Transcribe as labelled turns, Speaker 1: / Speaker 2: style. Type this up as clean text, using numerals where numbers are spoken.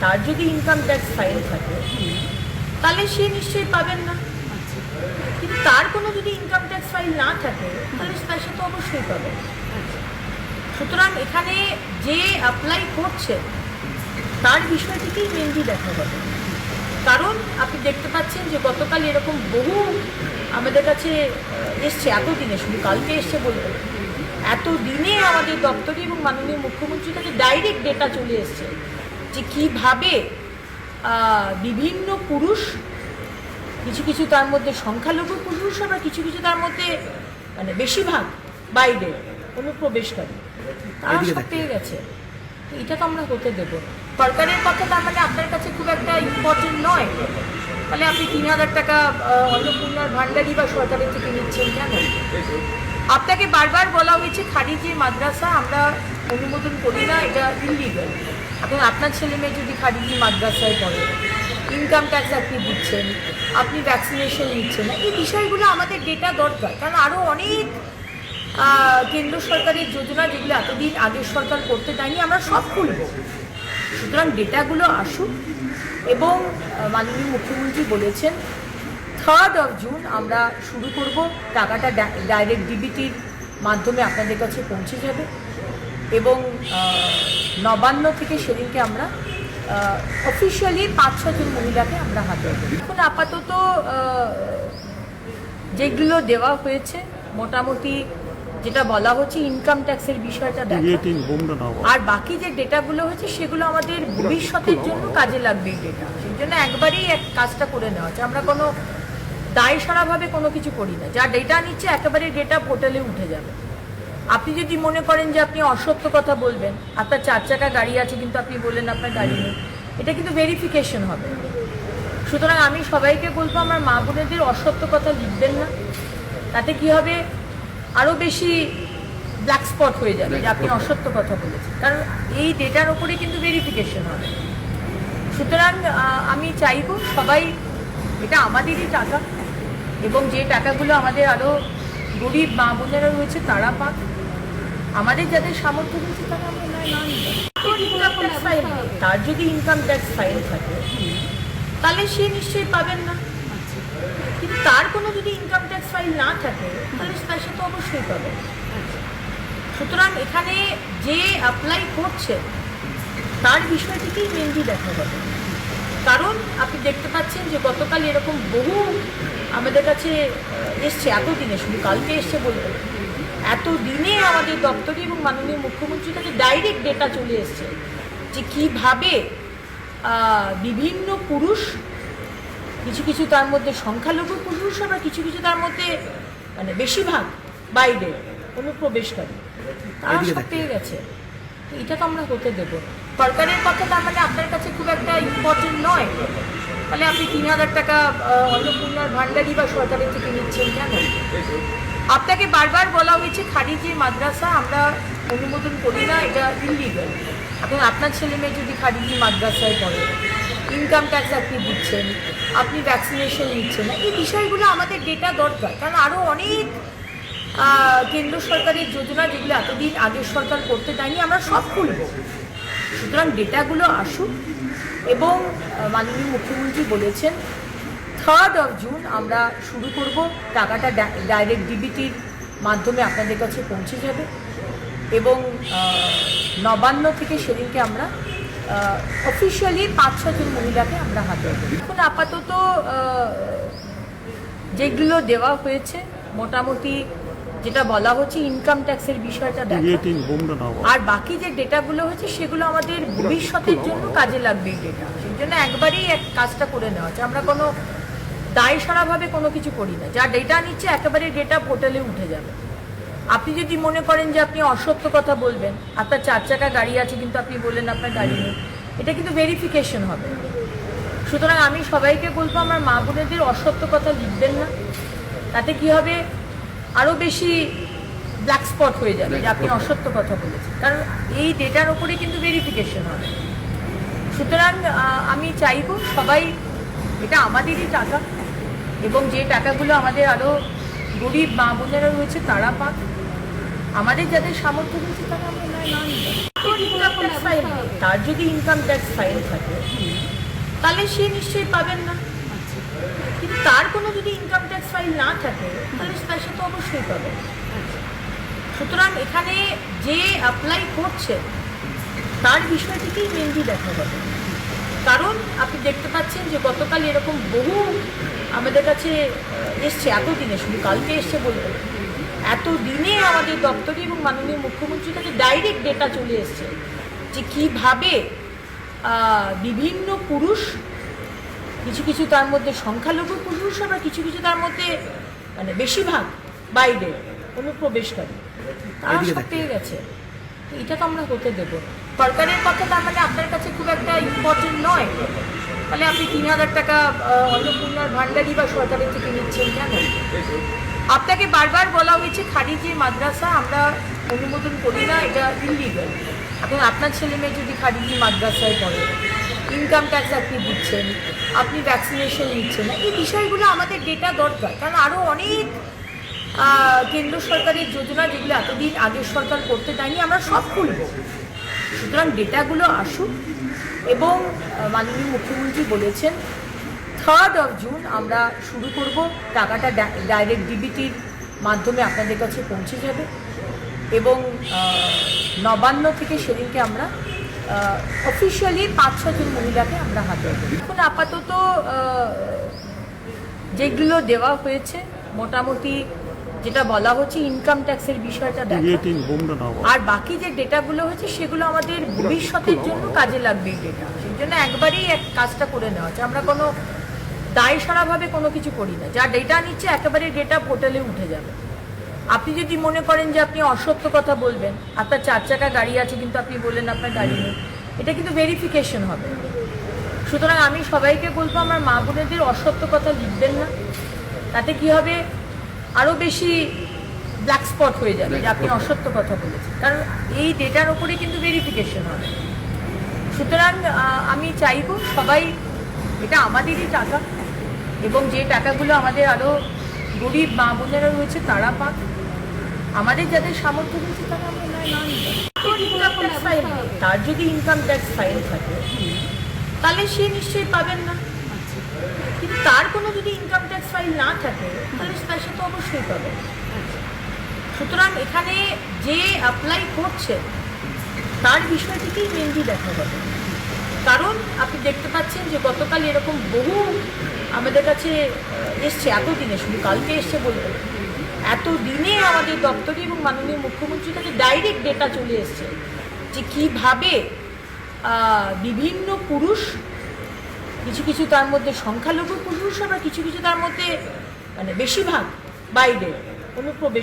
Speaker 1: তার যদি income tax file থাকে তাহলে সে নিশ্চয়ই পাবেন না। কিন্তু তার কোনো যদি ইনকাম ট্যাক্স ফাইল না থাকে তাহলে সে তো অবশ্যই পাবে। সুতরাং এখানে যে অ্যাপ্লাই করছে তার বিষয়টিকেই মেনলি দেখা হবে। কারণ আপনি দেখতে পাচ্ছেন যে গতকাল এরকম বহু আমাদের কাছে এসছে, এতদিনে, শুধু কালকে এসছে বলবো, এতদিনে আমাদের দপ্তরে এবং মাননীয় মুখ্যমন্ত্রীর কাছে ডাইরেক্ট ডেটা চলে এসছে যে কীভাবে বিভিন্ন পুরুষ, কিছু কিছু তার মধ্যে সংখ্যালঘু পুরুষ, আবার কিছু কিছু তার মধ্যে মানে বেশিরভাগ বাইরে অনুপ্রবেশকারী, তারা সব পেয়ে গেছে। এটা তো আমরা হতে দেব। সরকারের কথা তার মানে আপনার কাছে খুব একটা ইম্পর্টেন্ট নয়, তাহলে আপনি ৩,০০০ টাকা অন্নপূর্ণার ভান্ডারি বা সরকারের থেকে নিচ্ছেন কেন? আপনাকে বারবার বলা হয়েছে খারিজি মাদ্রাসা আমরা অনুমোদন করি না, এটা ইলিগাল। এখন আপনার ছেলে মেয়ে যদি খারিজি মাদ্রাসায় পড়ে, ইনকাম ট্যাক্স আপনি দিচ্ছেন, আপনি ভ্যাকসিনেশন নিচ্ছেন না, এই বিষয়গুলো আমাদের ডেটা দরকার। কারণ আরও অনেক কেন্দ্র সরকারের যোজনা যেগুলো এতদিন আগের সরকার করতে দেয়নি, আমরা সব খুলব। সুতরাং ডেটাগুলো আসুক এবং মাননীয় মুখ্যমন্ত্রী বলেছেন 3rd জুন আমরা শুরু করব। টাকাটা ডাইরেক্ট ডিবিটির মাধ্যমে আপনাদের কাছে পৌঁছে যাবে এবং নবান্ন থেকে সেদিনকে আমরা অফিসিয়ালি 5-6 জন মহিলাকে আমরা হাতে দেব। এখন আপাতত যেগুলো দেওয়া হয়েছে মোটামুটি যেটা বলা হচ্ছে ইনকাম ট্যাক্সের বিষয়টা দেখা, আর বাকি যে ডেটাগুলো হয়েছে সেগুলো আমাদের ভবিষ্যতের জন্য কাজে লাগবে। এই ডেটা সেই জন্য একবারেই কাজটা করে নেওয়া হচ্ছে। আমরা কোনো দায় সারাভাবে কোনো কিছু করি না। যা ডেটা নিচ্ছে একেবারে ডেটা পোর্টালে উঠে যাবে। আপনি যদি মনে করেন যে আপনি অসত্য কথা বলবেন, আপনার 4 চাকা গাড়ি আছে কিন্তু আপনি বললেন আপনার গাড়ি নেই, এটা কিন্তু ভেরিফিকেশন হবে। সুতরাং আমি সবাইকে বলবো আমার মা বোনেদের অসত্য কথা লিখবেন না। তাতে কি হবে, আরও বেশি ব্ল্যাক স্পট হয়ে যাবে যে আপনি অসত্য কথা বলেছেন, কারণ এই ডেটার ওপরে কিন্তু ভেরিফিকেশন হবে। সুতরাং আমি চাইব সবাই, এটা আমাদেরই টাকা এবং যে টাকাগুলো আমাদের আরও গরিব মা বোনেরা রয়েছে তারা পাক, আমাদের যাদের সামর্থ্য রয়েছে তারা আমরা না নিই। তার যদি ইনকাম ট্যাক্স ফাইল থাকে তাহলে সে নিশ্চয়ই পাবেন না। কিন্তু তার কোনো যদি ইনকাম ট্যাক্স ফাইল না থাকে তাহলে সে তো অবশ্যই পাবে। সুতরাং এখানে যে অ্যাপ্লাই করছে তার বিষয়টিকেই মেনলি দেখা হবে। কারণ আপনি দেখতে পাচ্ছেন যে গতকাল এরকম বহু আমাদের কাছে এসছে, এতদিনে, শুধু কালকে এসছে বলবো, এতদিনে আমাদের দপ্তরে এবং মাননীয় মুখ্যমন্ত্রীর কাছে ডাইরেক্ট ডেটা চলে এসছে যে কীভাবে বিভিন্ন পুরুষ, কিছু কিছু তার মধ্যে সংখ্যালঘু পুরুষ, আবার কিছু কিছু তার মধ্যে মানে বেশিরভাগ বাইরে অনুপ্রবেশকারী, তারা সব পেয়ে গেছে। এটা তো আমরা হতে দেব। সরকারের কথা তার মানে আপনার কাছে খুব একটা ইম্পর্টেন্ট নয়, তাহলে আপনি ৩,০০০ টাকা অন্নপূর্ণার ভান্ডারি বা সরকারের থেকে নিচ্ছেন কেন? আপনাকে বারবার বলা হয়েছে খারিজি মাদ্রাসা আমরা অনুমোদন করি না, এটা ইলিগাল। এখন আপনার ছেলে মেয়ে যদি খারিজি মাদ্রাসায় পড়ে, ইনকাম ট্যাক্স আপনি দিচ্ছেন, আপনি ভ্যাকসিনেশন নিচ্ছেন না, এই বিষয়গুলো আমাদের ডেটা দরকার। কারণ আরও অনেক কেন্দ্র সরকারের যোজনা যেগুলো এতদিন আগের সরকার করতে দেয়নি, আমরা সব খুলব। সুতরাং ডেটাগুলো আসুক এবং মাননীয় মুখ্যমন্ত্রী বলেছেন 3rd জুন আমরা শুরু করব। টাকাটা ডাইরেক্ট ডিবিটির মাধ্যমে আপনাদের কাছে পৌঁছে যাবে এবং নবান্ন থেকে সেদিনকে আমরা অফিসিয়ালি 5-6 জন মহিলাকে আমরা হাতে দেব। এখন আপাতত যেগুলো দেওয়া হয়েছে মোটামুটি যেটা বলা হচ্ছে ইনকাম ট্যাক্সের বিষয়টা দেখা, আর বাকি যে ডেটাগুলো হয়েছে সেগুলো আমাদের ভবিষ্যতের জন্য কাজে লাগবে। এই ডেটা সেই জন্য একবারেই কাজটা করে নেওয়া হচ্ছে। আমরা কোনো দায় সারাভাবে কোনো কিছু করি না। যা ডেটা নিচ্ছে একেবারে ডেটা পোর্টালে উঠে যাবে। আপনি যদি মনে করেন যে আপনি অসত্য কথা বলবেন, আপনার 4 চাকা গাড়ি আছে কিন্তু আপনি বললেন আপনার গাড়ি নেই, এটা কিন্তু ভেরিফিকেশন হবে। সুতরাং আমি সবাইকে বলবো আমার মা বোনেদের অসত্য কথা লিখবেন না। তাতে কি হবে, আরও বেশি ব্ল্যাক স্পট হয়ে যাবে যে আপনি অসত্য কথা বলেছেন, কারণ এই ডেটার ওপরে কিন্তু ভেরিফিকেশন হবে। সুতরাং আমি চাইব সবাই, এটা আমাদেরই টাকা এবং যে টাকাগুলো আমাদের আরও গরিব মা বোনেরা রয়েছে তারা পাক, আমাদের যাদের সামর্থ্য রয়েছে তারা আমরা না নিই। তার যদি ইনকাম ট্যাক্স ফাইল থাকে তাহলে সে নিশ্চয়ই পাবেন না। কিন্তু তার কোনো যদি ইনকাম ট্যাক্স ফাইল না থাকে তাহলে সে তো অবশ্যই পাবে। সুতরাং এখানে যে অ্যাপ্লাই করছে তার বিষয়টিকেই মেনলি দেখা হবে। কারণ আপনি দেখতে পাচ্ছেন যে গতকাল এরকম বহু আমাদের কাছে এসছে, এতদিনে, শুধু কালকে এসছে বলবো, এতদিনে আমাদের দপ্তরে এবং মাননীয় মুখ্যমন্ত্রীর কাছে ডাইরেক্ট ডেটা চলে এসছে যে কীভাবে বিভিন্ন পুরুষ, কিছু কিছু তার মধ্যে সংখ্যালঘু পুরুষ, আবার কিছু কিছু তার মধ্যে মানে বেশিরভাগ বাইরে অনুপ্রবেশকারী, তারা সব পেয়ে গেছে। এটা তো আমরা হতে দেবো। সরকারের কথা তার মানে আপনার কাছে খুব একটা ইম্পর্টেন্ট নয়, তাহলে আপনি ৩,০০০ টাকা অন্নপূর্ণার ভান্ডারি বা সরকারের থেকে নিচ্ছেন কেন? আপনাকে বারবার বলা হয়েছে খারিজি মাদ্রাসা আমরা অনুমোদন করি না, এটা ইলিগাল। এখন আপনার ছেলে মেয়ে যদি খারিজি মাদ্রাসায় পড়ে, ইনকাম ট্যাক্স আপনি দিচ্ছেন, আপনি ভ্যাকসিনেশন নিচ্ছেন না, এই বিষয়গুলো আমাদের ডেটা দরকার। কারণ আরও অনেক কেন্দ্র সরকারের যোজনা যেগুলো এতদিন আগের সরকার করতে দেয়নি, আমরা সব খুলব। সুতরাং ডেটাগুলো আসুক এবং মাননীয় মুখ্যমন্ত্রী বলেছেন 3rd জুন আমরা শুরু করব। টাকাটা ডাইরেক্ট ডিবিটির মাধ্যমে আপনাদের কাছে পৌঁছে যাবে এবং নবান্ন থেকে সেদিনকে আমরা অফিসিয়ালি 5-6 জন মহিলাকে আমরা হাতে দেব। এখন আপাতত যেগুলো দেওয়া হয়েছে মোটামুটি যেটা বলা হচ্ছে ইনকাম ট্যাক্সের বিষয়টা দেখা, আর বাকি যে ডেটাগুলো হয়েছে সেগুলো আমাদের ভবিষ্যতের জন্য কাজে লাগবে। এই ডেটা সেই জন্য একবারেই কাজটা করে নেওয়া হচ্ছে। আমরা কোনো দায় সারাভাবে কোনো কিছু করি না। যা ডেটা নিচ্ছে একেবারে ডেটা পোর্টালে উঠে যাবে। আপনি যদি মনে করেন যে আপনি অসত্য কথা বলবেন, আপনার 4 চাকা গাড়ি আছে কিন্তু আপনি বললেন আপনার গাড়ি নেই, এটা কিন্তু ভেরিফিকেশন হবে। সুতরাং আমি সবাইকে বলবো আমার মা বোনেদের অসত্য কথা লিখবেন না। তাতে কি হবে, আরও বেশি ব্ল্যাক স্পট হয়ে যাবে যে আপনি অসত্য কথা বলেছেন, কারণ এই ডেটার ওপরে কিন্তু ভেরিফিকেশন হবে। সুতরাং আমি চাইব সবাই, এটা আমাদেরই টাকা এবং যে টাকাগুলো আমাদের আরও গরিব মা বোনেরা রয়েছে তারা পাক, আমাদের যাদের সামর্থ্য রয়েছে তারা আমরা না নিই। তার যদি ইনকাম ট্যাক্স ফাইল থাকে তাহলে সে নিশ্চয়ই পাবেন না। কিন্তু তার কোনো যদি ইনকাম ট্যাক্স ফাইল না থাকে তাহলে সে তো অবশ্যই পাবে। সুতরাং এখানে যে অ্যাপ্লাই করছে তার বিষয়টিকেই মেনলি দেখা হবে। কারণ আপনি দেখতে পাচ্ছেন যে গতকাল এরকম বহু আমাদের কাছে এসছে, এতদিনে, শুধু কালকে এসছে বলবো, এতদিনে আমাদের দপ্তরে এবং মাননীয় মুখ্যমন্ত্রীর কাছে ডাইরেক্ট ডেটা চলে এসছে যে কীভাবে বিভিন্ন পুরুষ, কিছু কিছু তার মধ্যে সংখ্যালঘু পুরুষ, আবার কিছু কিছু তার মধ্যে মানে বেশিরভাগ বাইরে অনুপ্রবেশ